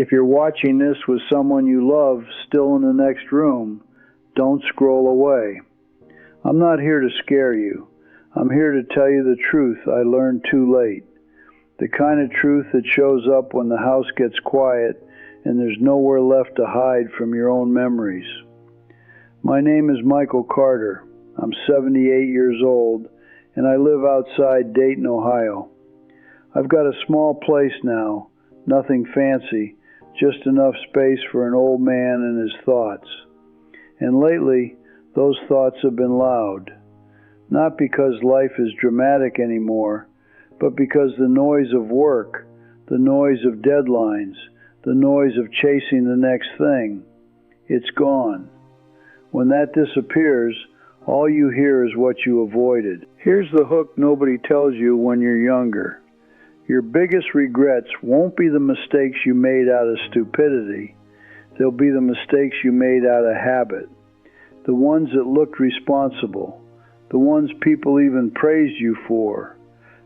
If you're watching this with someone you love still in the next room, don't scroll away. I'm not here to scare you. I'm here to tell you the truth I learned too late. The kind of truth that shows up when the house gets quiet and there's nowhere left to hide from your own memories. My name is Michael Carter. I'm 78 years old, and I live outside Dayton, Ohio. I've got a small place now, nothing fancy, just enough space for an old man and his thoughts. And lately, those thoughts have been loud. Not because life is dramatic anymore, but because the noise of work, the noise of deadlines, the noise of chasing the next thing, it's gone. When that disappears, all you hear is what you avoided. Here's the hook nobody tells you when you're younger. Your biggest regrets won't be the mistakes you made out of stupidity. They'll be the mistakes you made out of habit. The ones that looked responsible. The ones people even praised you for.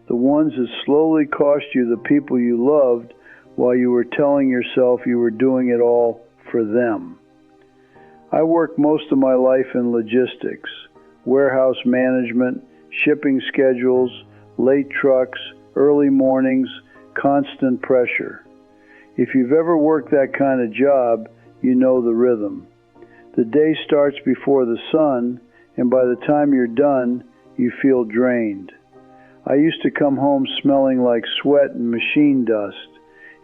The ones that slowly cost you the people you loved while you were telling yourself you were doing it all for them. I worked most of my life in logistics, warehouse management, shipping schedules, late trucks, early mornings, constant pressure. If you've ever worked that kind of job, you know the rhythm. The day starts before the sun, and by the time you're done, you feel drained. I used to come home smelling like sweat and machine dust,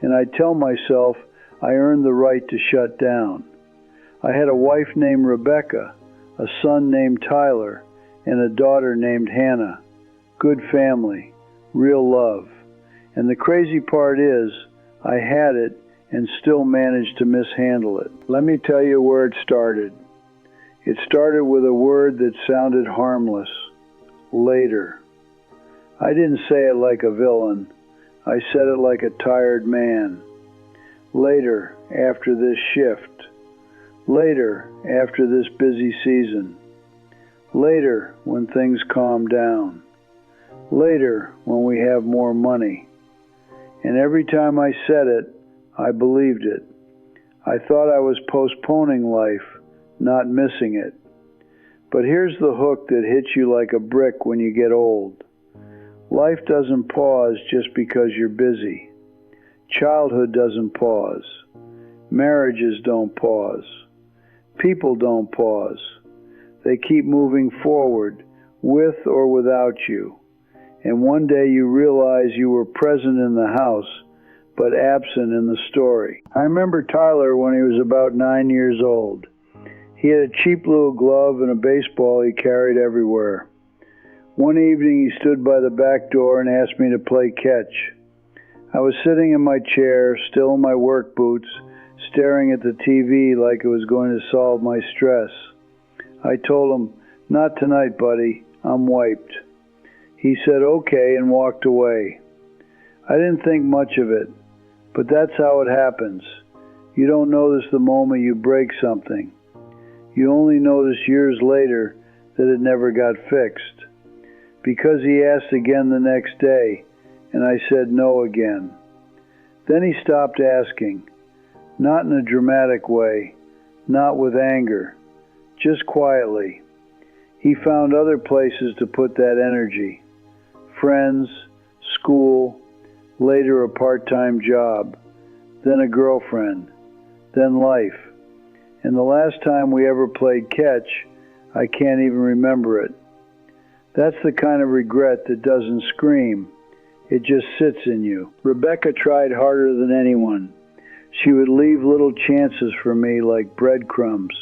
and I'd tell myself I earned the right to shut down. I had a wife named Rebecca, a son named Tyler, and a daughter named Hannah. Good family, real love. And the crazy part is, I had it and still managed to mishandle it. Let me tell you where it started. It started with a word that sounded harmless. Later. I didn't say it like a villain. I said it like a tired man. Later, after this shift. Later, after this busy season. Later, when things calm down. Later, when we have more money. And every time I said it, I believed it. I thought I was postponing life, not missing it. But here's the hook that hits you like a brick when you get old. Life doesn't pause just because you're busy. Childhood doesn't pause. Marriages don't pause. People don't pause. They keep moving forward, with or without you. And one day you realize you were present in the house, but absent in the story. I remember Tyler when he was about 9 years old. He had a cheap little glove and a baseball he carried everywhere. One evening he stood by the back door and asked me to play catch. I was sitting in my chair, still in my work boots, staring at the TV like it was going to solve my stress. I told him, "Not tonight, buddy. I'm wiped." He said, "Okay," and walked away. I didn't think much of it, but that's how it happens. You don't notice the moment you break something. You only notice years later that it never got fixed. Because he asked again the next day, and I said no again. Then he stopped asking, not in a dramatic way, not with anger, just quietly. He found other places to put that energy. Friends, school, later a part-time job, then a girlfriend, then life. And the last time we ever played catch, I can't even remember it. That's the kind of regret that doesn't scream. It just sits in you. Rebecca tried harder than anyone. She would leave little chances for me like breadcrumbs.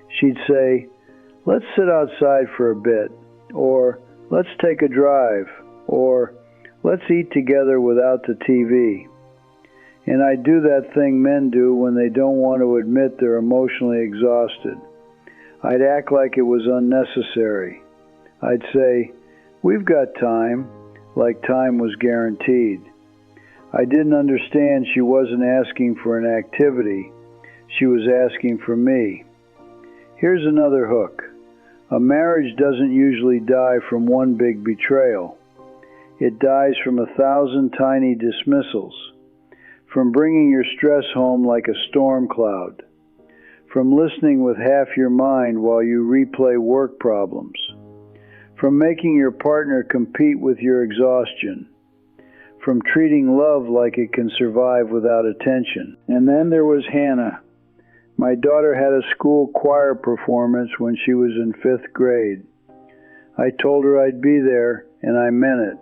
She'd say, "Let's sit outside for a bit," or "Let's take a drive," or "Let's eat together without the TV." And I'd do that thing men do when they don't want to admit they're emotionally exhausted. I'd act like it was unnecessary. I'd say, "We've got time," like time was guaranteed. I didn't understand she wasn't asking for an activity. She was asking for me. Here's another hook. A marriage doesn't usually die from one big betrayal. It dies from 1,000 tiny dismissals. from bringing your stress home like a storm cloud, from listening with half your mind while you replay work problems, from making your partner compete with your exhaustion, from treating love like it can survive without attention. And then there was Hannah. My daughter had a school choir performance when she was in 5th grade. I told her I'd be there, and I meant it.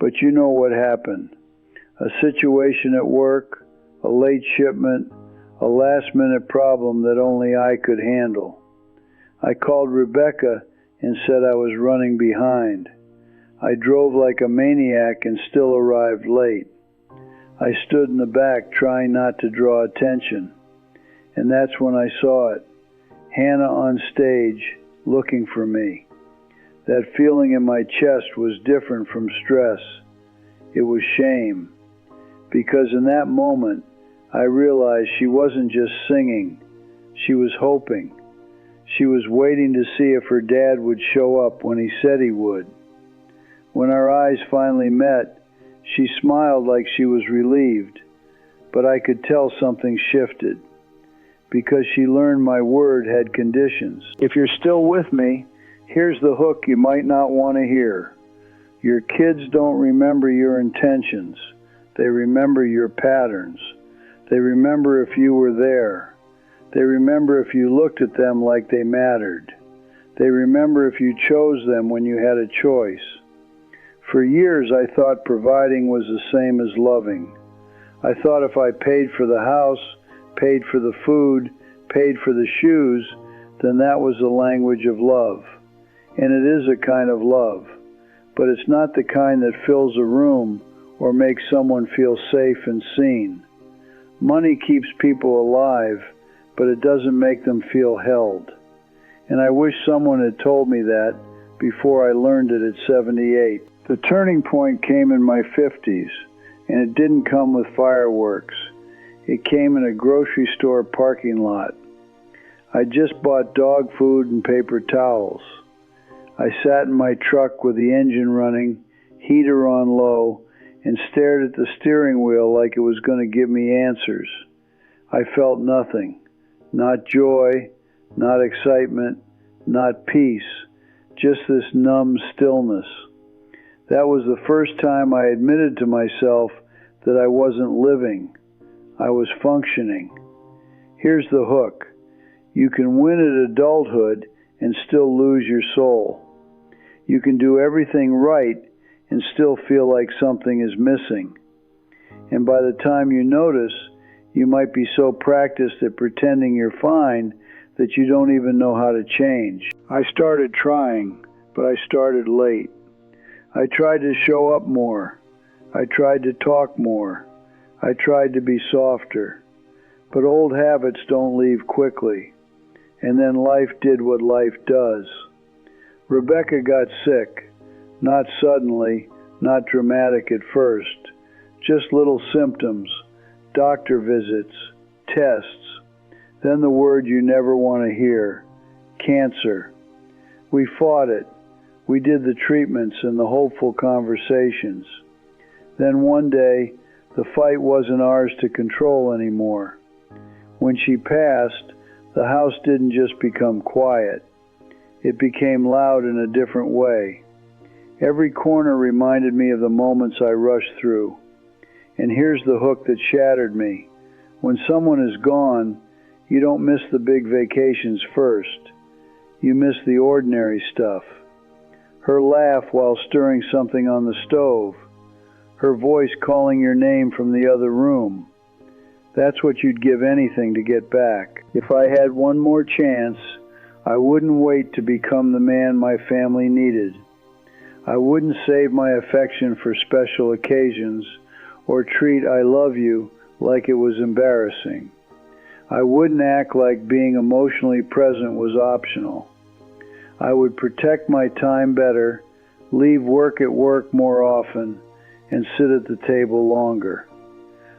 But you know what happened. A situation at work, a late shipment, a last-minute problem that only I could handle. I called Rebecca and said I was running behind. I drove like a maniac and still arrived late. I stood in the back trying not to draw attention. And that's when I saw it. Hannah on stage, looking for me. That feeling in my chest was different from stress. It was shame. Because in that moment, I realized she wasn't just singing. She was hoping. She was waiting to see if her dad would show up when he said he would. When our eyes finally met, she smiled like she was relieved, but I could tell something shifted, because she learned my word had conditions. If you're still with me, here's the hook you might not want to hear. Your kids don't remember your intentions. They remember your patterns. They remember if you were there. They remember if you looked at them like they mattered. They remember if you chose them when you had a choice. For years, I thought providing was the same as loving. I thought if I paid for the house, paid for the food, paid for the shoes, then that was the language of love. And it is a kind of love, but it's not the kind that fills a room or makes someone feel safe and seen. Money keeps people alive, but it doesn't make them feel held. And I wish someone had told me that before I learned it at 78. The turning point came in my 50s, and it didn't come with fireworks. It came in a grocery store parking lot. I just bought dog food and paper towels. I sat in my truck with the engine running, heater on low, and stared at the steering wheel like it was going to give me answers. I felt nothing. Not joy, not excitement, not peace, just this numb stillness. That was the first time I admitted to myself that I wasn't living. I was functioning. Here's the hook. You can win at adulthood and still lose your soul. You can do everything right and still feel like something is missing. And by the time you notice, you might be so practiced at pretending you're fine that you don't even know how to change. I started trying, but I started late. I tried to show up more. I tried to talk more. I tried to be softer. But old habits don't leave quickly. And then life did what life does. Rebecca got sick. Not suddenly, not dramatic at first. Just little symptoms, doctor visits, tests. Then the word you never want to hear, cancer. We fought it. We did the treatments and the hopeful conversations. Then one day, the fight wasn't ours to control anymore. When she passed, the house didn't just become quiet. It became loud in a different way. Every corner reminded me of the moments I rushed through. And here's the hook that shattered me. When someone is gone, you don't miss the big vacations first. You miss the ordinary stuff. Her laugh while stirring something on the stove. Her voice calling your name from the other room. That's what you'd give anything to get back. If I had one more chance, I wouldn't wait to become the man my family needed. I wouldn't save my affection for special occasions or treat I love you like it was embarrassing. I wouldn't act like being emotionally present was optional. I would protect my time better, leave work at work more often, and sit at the table longer.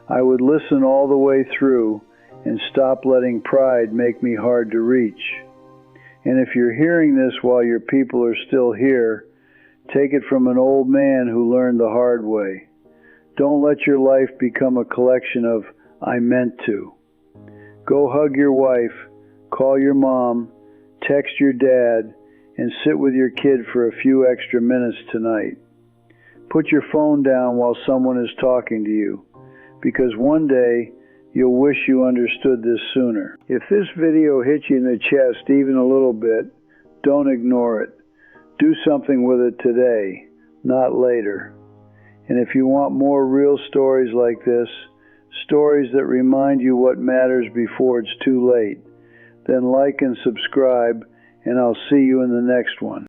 I would listen all the way through and stop letting pride make me hard to reach. And if you're hearing this while your people are still here, take it from an old man who learned the hard way. Don't let your life become a collection of "I meant to." Go hug your wife, call your mom, text your dad, and sit with your kid for a few extra minutes tonight. Put your phone down while someone is talking to you, because one day you'll wish you understood this sooner. If this video hits you in the chest even a little bit, don't ignore it. Do something with it today, not later. And if you want more real stories like this, stories that remind you what matters before it's too late, then like and subscribe, and I'll see you in the next one.